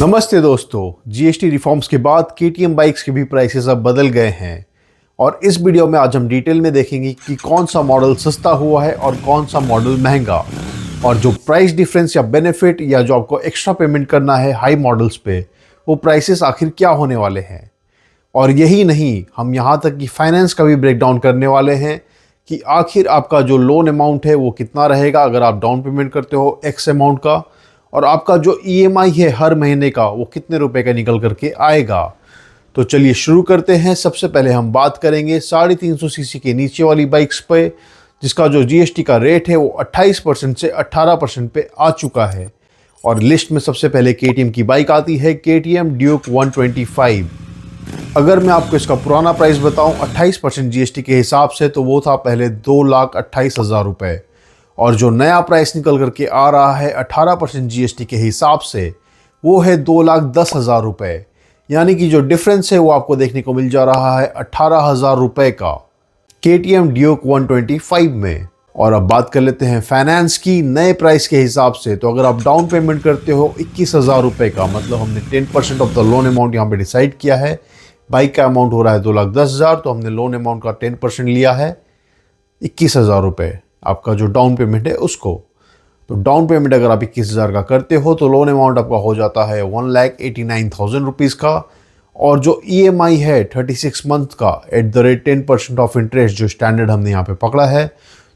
नमस्ते दोस्तों। GST reforms के बाद केटीएम बाइक्स के भी प्राइसेस अब बदल गए हैं और इस वीडियो में आज हम डिटेल में देखेंगे कि कौन सा मॉडल सस्ता हुआ है और कौन सा मॉडल महंगा, और जो प्राइस डिफरेंस या बेनिफिट या जो आपको एक्स्ट्रा पेमेंट करना है हाई मॉडल्स पे, वो प्राइसेस आखिर क्या होने वाले हैं। और यही नहीं, हम यहाँ तक कि फाइनेंस का भी ब्रेकडाउन करने वाले हैं कि आखिर आपका जो लोन अमाउंट है वो कितना रहेगा अगर आप डाउन पेमेंट करते हो एक्स अमाउंट का, और आपका जो ईएमआई है हर महीने का वो कितने रुपए का निकल करके आएगा। तो चलिए शुरू करते हैं। सबसे पहले हम बात करेंगे 350 सीसी के नीचे वाली बाइक्स पे, जिसका जो जीएसटी का रेट है वो 28% से 18% पे आ चुका है। और लिस्ट में सबसे पहले केटीएम की बाइक आती है, केटीएम ड्यूक 125। अगर मैं आपको इसका पुराना प्राइस बताऊं 28% जीएसटी के हिसाब से, तो वो था पहले 2,28,000 रुपये, और जो नया प्राइस निकल करके आ रहा है 18% जीएसटी के हिसाब से, वो है 2,10,000 रुपये। यानी कि जो डिफरेंस है वो आपको देखने को मिल जा रहा है 18,000 रुपये का केटीएम ड्यूक 125 में। और अब बात कर लेते हैं फाइनेंस की नए प्राइस के हिसाब से। तो अगर आप डाउन पेमेंट करते हो 21,000 रुपये का, मतलब हमने 10% ऑफ द लोन अमाउंट यहाँ पे डिसाइड किया है। बाइक का अमाउंट हो रहा है 2,10,000, तो हमने लोन अमाउंट का 10% लिया है 21,000 रुपये, आपका जो डाउन पेमेंट है उसको। तो डाउन पेमेंट अगर आप 21,000 का करते हो तो लोन अमाउंट आपका हो जाता है 1,89,000 रुपीज़ का। और जो ईएमआई है 36 मंथ का at the rate 10% of interest जो स्टैंडर्ड हमने यहाँ पे पकड़ा है,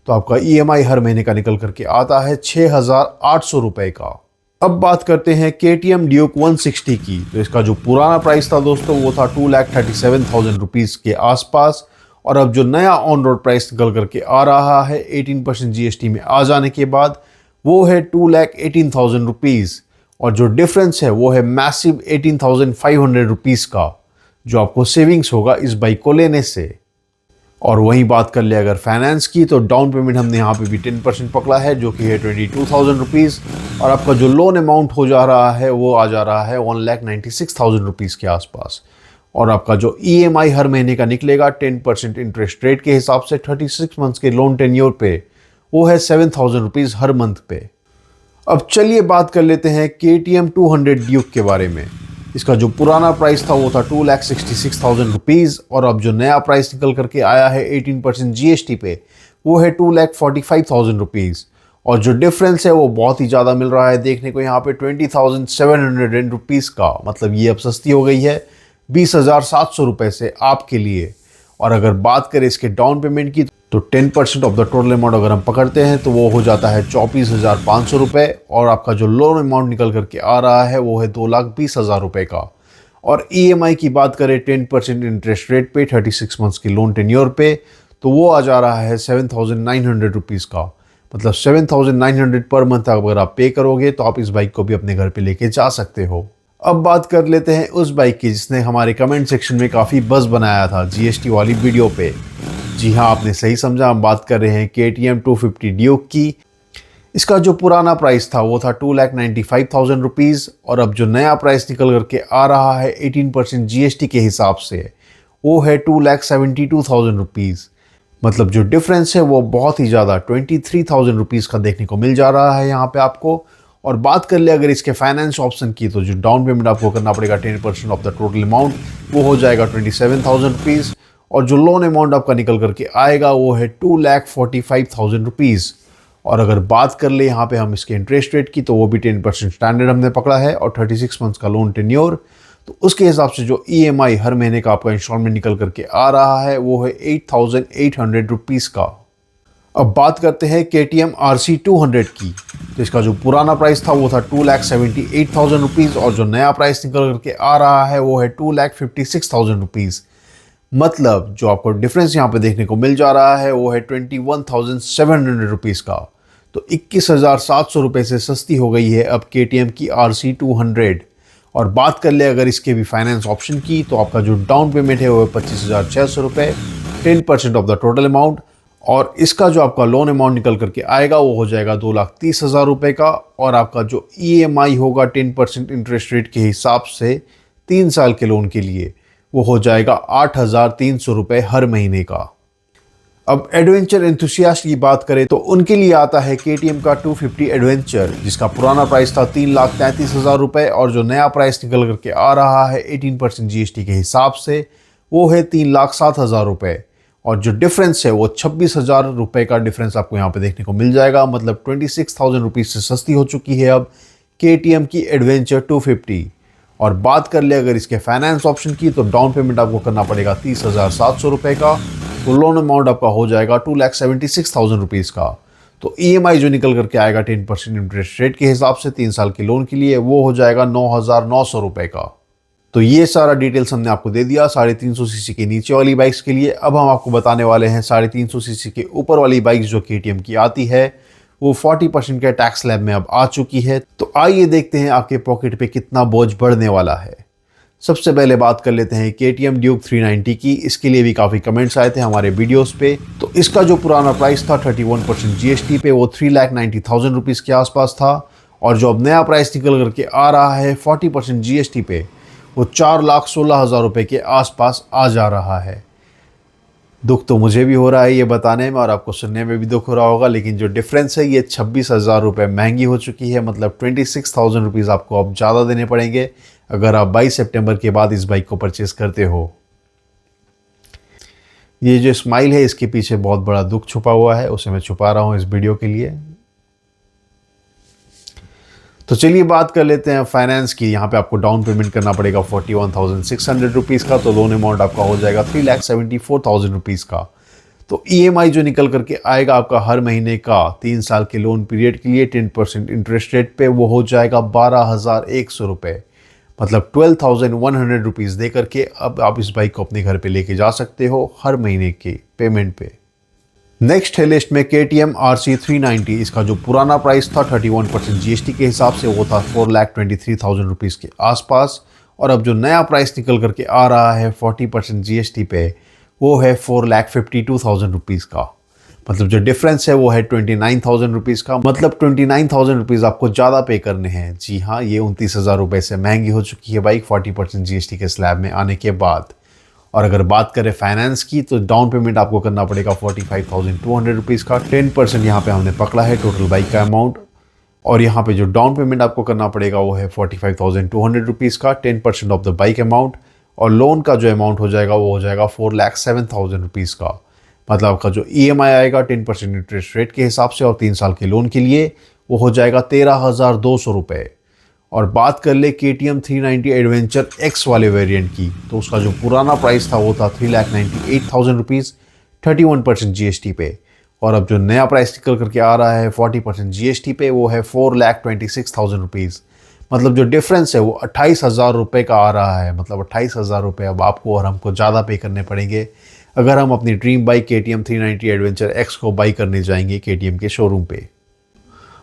तो आपका ईएमआई हर महीने का निकल करके आता है 6,800 रुपये का। अब बात करते हैं केटीएम ड्यूक 160 की। तो इसका जो पुराना प्राइस था दोस्तों वो था 2,37,000 रुपीज़ के आसपास, और अब जो नया ऑन रोड प्राइस निकल करके आ रहा है 18% जीएसटी में आ जाने के बाद, वो है 2,18,000 रुपीज़। और जो डिफरेंस है वो है मैसिव 18,500 रुपीज़ का, जो आपको सेविंग्स होगा इस बाइक को लेने से। और वहीं बात कर ले अगर फाइनेंस की, तो डाउन पेमेंट हमने यहाँ पे भी 10% पकड़ा है, जो कि है 22,000 रुपीज़, और आपका जो लोन अमाउंट हो जा रहा है वो आ जा रहा है 1,96,000 रुपीज़ के आसपास। और आपका जो ईएमआई हर महीने का निकलेगा 10% इंटरेस्ट रेट के हिसाब से 36 मंथ्स के लोन टेन्योर पे, वो है 7,000 रुपीज़ हर मंथ पे। अब चलिए बात कर लेते हैं केटीएम 200 ड्यूक के बारे में। इसका जो पुराना प्राइस था वो था 2,66,000 रुपीज़, और अब जो नया प्राइस निकल करके आया है 18% जीएसटी पे, वो है 2,45,000 रुपीज़। और जो डिफरेंस है वो बहुत ही ज़्यादा मिल रहा है देखने को यहाँ पे 20,700 रुपीज़ का, मतलब ये अब सस्ती हो गई है 20,700 रुपये से आपके लिए। और अगर बात करें इसके डाउन पेमेंट की, तो 10% ऑफ द टोटल अमाउंट अगर हम पकड़ते हैं तो वो हो जाता है 24,500 रुपये, और आपका जो लोन अमाउंट निकल करके आ रहा है वो है 2,20,000 रुपये का। और ईएमआई की बात करें 10% इंटरेस्ट रेट पे 36 मंथ्स की लोन टेन्योर पे, तो वो आ जा रहा है 7,900 रुपीज़ का, मतलब 7,900 पर मंथ अगर आप पे करोगे तो आप इस बाइक को भी अपने घर पे लेके जा सकते हो। अब बात कर लेते हैं उस बाइक की जिसने हमारे कमेंट सेक्शन में काफ़ी बज़ बनाया था जीएसटी वाली वीडियो पे। जी हाँ, आपने सही समझा, हम बात कर रहे हैं केटीएम 250 ड्यूक की। इसका जो पुराना प्राइस था वो था 2,95,000 रुपीज़, और अब जो नया प्राइस निकल करके आ रहा है 18% जीएसटी के हिसाब से, वो है 2,72,000 रुपीज़। मतलब जो डिफरेंस है वो बहुत ही ज़्यादा 23,000 रुपीज़ का देखने को मिल जा रहा है यहाँ पे आपको। और बात कर ले अगर इसके फाइनेंस ऑप्शन की, तो जो डाउन पेमेंट आपको करना पड़ेगा 10% ऑफ द टोटल अमाउंट, वो हो जाएगा 27,000 रुपीज़, और जो लोन अमाउंट आपका निकल करके आएगा वो है 2,45,000 रुपीज़। और अगर बात कर ले यहाँ पे हम इसके इंटरेस्ट रेट की, तो वो भी 10% स्टैंडर्ड हमने पकड़ा है, और 36 मंथ्स का लोन टेन्योर, तो उसके हिसाब से जो ईएमआई हर महीने का आपका इंस्टॉलमेंट निकल करके आ रहा है वो है 8,800 रुपीज़ का। अब बात करते हैं केटीएम RC 200 की। तो इसका जो पुराना प्राइस था वो था 2,78,000 रुपीज़, और जो नया प्राइस निकल करके आ रहा है वो है 2,56,000 रुपीज़। मतलब जो आपको डिफरेंस यहाँ पे देखने को मिल जा रहा है वो है 21,700 रुपीज़ का। तो 21,700 रुपये से सस्ती हो गई है अब केटीएम की RC 200। और बात कर ले अगर इसके भी फाइनेंस ऑप्शन की, तो आपका जो डाउन पेमेंट है वो है 25,600 रुपये, 10% ऑफ द टोटल अमाउंट, और इसका जो आपका लोन अमाउंट निकल करके आएगा वो हो जाएगा 2,30,000 रुपये का। और आपका जो ईएमआई होगा 10% इंटरेस्ट रेट के हिसाब से 3 साल के लोन के लिए, वो हो जाएगा 8,300 रुपये हर महीने का। अब एडवेंचर एंथुसियास्ट की बात करें तो उनके लिए आता है KTM का 250 एडवेंचर, जिसका पुराना प्राइस था 3,33,000 रुपए और जो नया प्राइस निकल करके आ रहा है 18% GST के हिसाब से वो है 3,07,000 रुपए। और जो डिफरेंस है वो 26,000 रुपए का डिफरेंस आपको यहाँ पे देखने को मिल जाएगा। मतलब 26,000 रुपीज से सस्ती हो चुकी है अब KTM की एडवेंचर 250। और बात कर ले अगर इसके फाइनेंस ऑप्शन की, तो डाउन पेमेंट आपको करना पड़ेगा 30,700 रुपए का, तो लोन अमाउंट आपका हो जाएगा 2,76,000 रुपीज़ का। तो EMI जो निकल करके आएगा 10% इंटरेस्ट रेट के हिसाब से 3 साल के लोन के लिए, वो हो जाएगा 9,900 रुपए का। तो ये सारा डिटेल्स हमने आपको दे दिया 350 सीसी के नीचे वाली बाइक्स के लिए। अब हम आपको बताने वाले हैं 350 सीसी के ऊपर वाली बाइक्स जो KTM की आती है, वो 40% के टैक्स स्लैब में अब आ चुकी है। तो आइए देखते हैं आपके पॉकेट पे कितना बोझ बढ़ने वाला है। सबसे पहले बात कर लेते हैं KTM ड्यूक 390 की। इसके लिए भी काफ़ी कमेंट्स आए थे हमारे वीडियोस पे। तो इसका जो पुराना प्राइस था 31% GST पे वो 3,90,000 रुपीज़ के आसपास था, और जो अब नया प्राइस निकल करके आ रहा है 40% GST पे वो 4,16,000 रुपये के आसपास आ जा रहा है। दुख तो मुझे भी हो रहा है ये बताने में, और आपको सुनने में भी दुख हो रहा होगा, लेकिन जो डिफरेंस है ये 26,000 रुपये महंगी हो चुकी है। मतलब 26,000 रुपीज़ आपको अब ज़्यादा देने पड़ेंगे अगर आप 22 सितंबर के बाद इस बाइक को परचेस करते हो। ये जो स्माइल है इसके पीछे बहुत बड़ा दुख छुपा हुआ है, उसे मैं छुपा रहा हूँ इस वीडियो के लिए। तो चलिए बात कर लेते हैं फाइनेंस की। यहाँ पे आपको डाउन पेमेंट करना पड़ेगा 41,600 रुपीज़ का, तो लोन अमाउंट आपका हो जाएगा 3,74,000 रुपीज़ का। तो EMI जो निकल करके आएगा आपका हर महीने का 3 साल के लोन पीरियड के लिए 10% इंटरेस्ट रेट पे, वो हो जाएगा 12,100 रुपये। मतलब 12,100 रुपीज़ दे करके अब आप इस बाइक को अपने घर पे लेके जा सकते हो हर महीने के पेमेंट पे। नेक्स्ट है लिस्ट में KTM RC 390। इसका जो पुराना प्राइस था 31% GST के हिसाब से वो था 4,23,000 रुपीज़ के आसपास, और अब जो नया प्राइस निकल करके आ रहा है 40% GST पे वो है 4,52,000 रुपीज़ का। मतलब जो डिफरेंस है वो है 29,000 रुपीज़ का। मतलब 29,000 रुपीज़ आपको ज़्यादा पे करने हैं। जी हाँ, ये 29,000 रुपये से महंगी हो चुकी है बाइक 40% GST के स्लैब में आने के बाद। और अगर बात करें फाइनेंस की, तो डाउन पेमेंट आपको करना पड़ेगा 45,200 रुपीज़ का। 10% यहाँ पे हमने पकड़ा है टोटल बाइक का अमाउंट, और यहाँ पे जो डाउन पेमेंट आपको करना पड़ेगा वो है 45,200 रुपीज़ का, 10% ऑफ द बाइक अमाउंट। और लोन का जो अमाउंट हो जाएगा वो हो जाएगा 4,07,000 रुपीज़ का। मतलब आपका जो EMI आएगा 10% इंटरेस्ट रेट के हिसाब से और 3 साल के लोन के लिए वो हो जाएगा 13,200 रुपये। और बात कर ले KTM 390 एडवेंचर X वाले वेरिएंट की, तो उसका जो पुराना प्राइस था वो था 3,98,000 रुपीज़ 31% GST पे, और अब जो नया प्राइस निकल करके आ रहा है 40% GST पे वो है 4,26,000 रुपीज़। मतलब जो डिफरेंस है वो 28,000 रुपये का आ रहा है। मतलब 28,000 रुपये अब आपको और हमको ज़्यादा पे करने पड़ेंगे अगर हम अपनी dream bike KTM 390 adventure X को बाई करने जाएंगे KTM के शोरूम पे।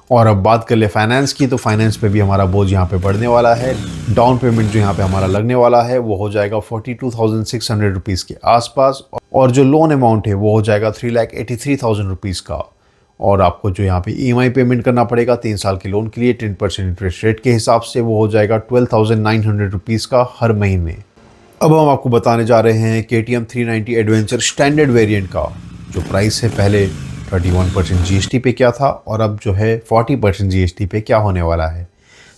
और अब बात कर ले फाइनेंस की, तो फाइनेंस पे भी हमारा बोझ यहाँ पे बढ़ने वाला है। डाउन पेमेंट जो यहाँ पे हमारा लगने वाला है वो हो जाएगा 42,600 रुपीज़ के आसपास, और जो लोन अमाउंट है वो हो जाएगा 3,83,000 रुपीज़ का। और आपको जो यहाँ पे EMI पेमेंट करना पड़ेगा 3 साल के लोन के लिए 10% इंटरेस्ट रेट के हिसाब से वो हो जाएगा 12,900 रुपीज़ का हर महीने। अब हम आपको बताने जा रहे हैं KTM 390 एडवेंचर स्टैंडर्ड वेरिएंट का जो प्राइस है पहले 31% GST पे क्या था, और अब जो है 40% GST पे क्या होने वाला है।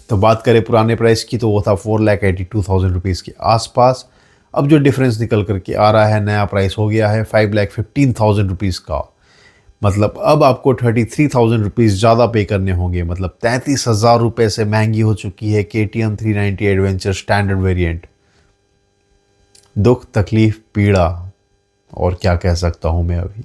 तो बात करें पुराने प्राइस की, तो वो था 4,82,000 रुपीज़ के आसपास। अब जो डिफरेंस निकल करके आ रहा है, नया प्राइस हो गया है 5,15,000 रुपीज़ का। मतलब अब आपको 33,000 रुपीज़ ज़्यादा पे करने होंगे। मतलब 33,000 रुपये से महंगी हो चुकी है KTM 390 एडवेंचर स्टैंडर्ड वेरिएंट। दुख, तकलीफ, पीड़ा और क्या कह सकता हूँ मैं अभी।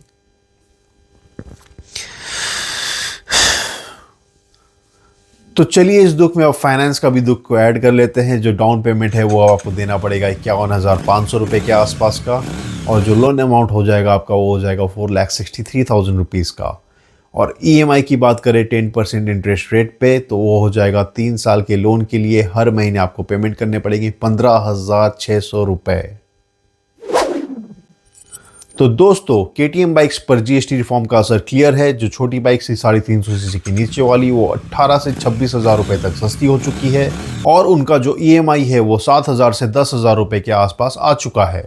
तो चलिए इस दुख में अब फाइनेंस का भी दुख को ऐड कर लेते हैं। जो डाउन पेमेंट है वो आपको देना पड़ेगा 51,500 रुपये के आसपास का, और जो लोन अमाउंट हो जाएगा आपका वो हो जाएगा 4,63,000 रुपीज़ का। और EMI की बात करें 10% इंटरेस्ट रेट पे, तो वो हो जाएगा 3 साल के लोन के लिए हर महीने आपको पेमेंट करने पड़ेगी 15,600 रुपये। तो दोस्तों KTM बाइक्स पर GST रिफॉर्म का असर क्लियर है। जो छोटी बाइक से 350 सीसी के नीचे वाली वो 18 से 26,000 रुपये तक सस्ती हो चुकी है, और उनका जो EMI है वो 7,000 से 10,000 रुपये के आसपास आ चुका है।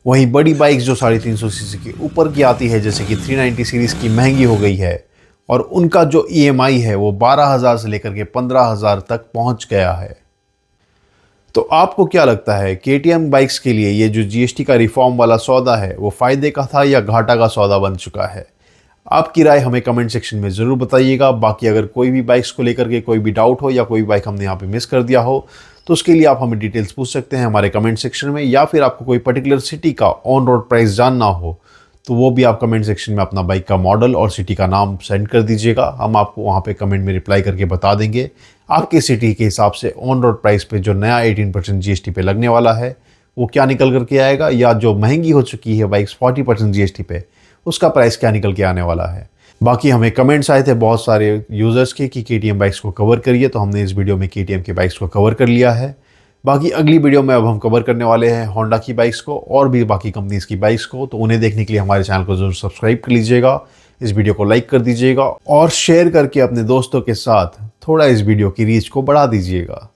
वहीं बड़ी बाइक्स जो 350 सीसी के ऊपर की आती है, जैसे कि 390 सीरीज़ की, महंगी हो गई है और उनका जो EMI है वो 12,000 से लेकर के 15,000 तक पहुंच गया है। तो आपको क्या लगता है, KTM बाइक्स के लिए ये जो GST का रिफॉर्म वाला सौदा है वो फ़ायदे का था या घाटा का सौदा बन चुका है? आपकी राय हमें कमेंट सेक्शन में ज़रूर बताइएगा। बाकी अगर कोई भी बाइक्स को लेकर के कोई भी डाउट हो या कोई बाइक हमने यहाँ पे मिस कर दिया हो तो उसके लिए आप हमें डिटेल्स पूछ सकते हैं हमारे कमेंट सेक्शन में, या फिर आपको कोई पर्टिकुलर सिटी का ऑन रोड प्राइस जानना हो तो वो भी आप कमेंट सेक्शन में अपना बाइक का मॉडल और सिटी का नाम सेंड कर दीजिएगा। हम आपको वहाँ पे कमेंट में रिप्लाई करके बता देंगे आपके सिटी के हिसाब से ऑन रोड प्राइस पे जो नया 18% GST पे लगने वाला है वो क्या निकल करके आएगा, या जो महंगी हो चुकी है बाइक्स 40% GST पे उसका प्राइस क्या निकल के आने वाला है। बाकी हमें कमेंट्स आए थे बहुत सारे यूज़र्स के कि KTM बाइक्स को कवर करिए, तो हमने इस वीडियो में KTM के बाइक्स को कवर कर लिया है। बाकी अगली वीडियो में अब हम कवर करने वाले हैं होंडा की बाइक्स को और भी बाकी कंपनीज़ की बाइक्स को, तो उन्हें देखने के लिए हमारे चैनल को ज़रूर सब्सक्राइब कर लीजिएगा, इस वीडियो को लाइक कर दीजिएगा और शेयर करके अपने दोस्तों के साथ थोड़ा इस वीडियो की रीच को बढ़ा दीजिएगा।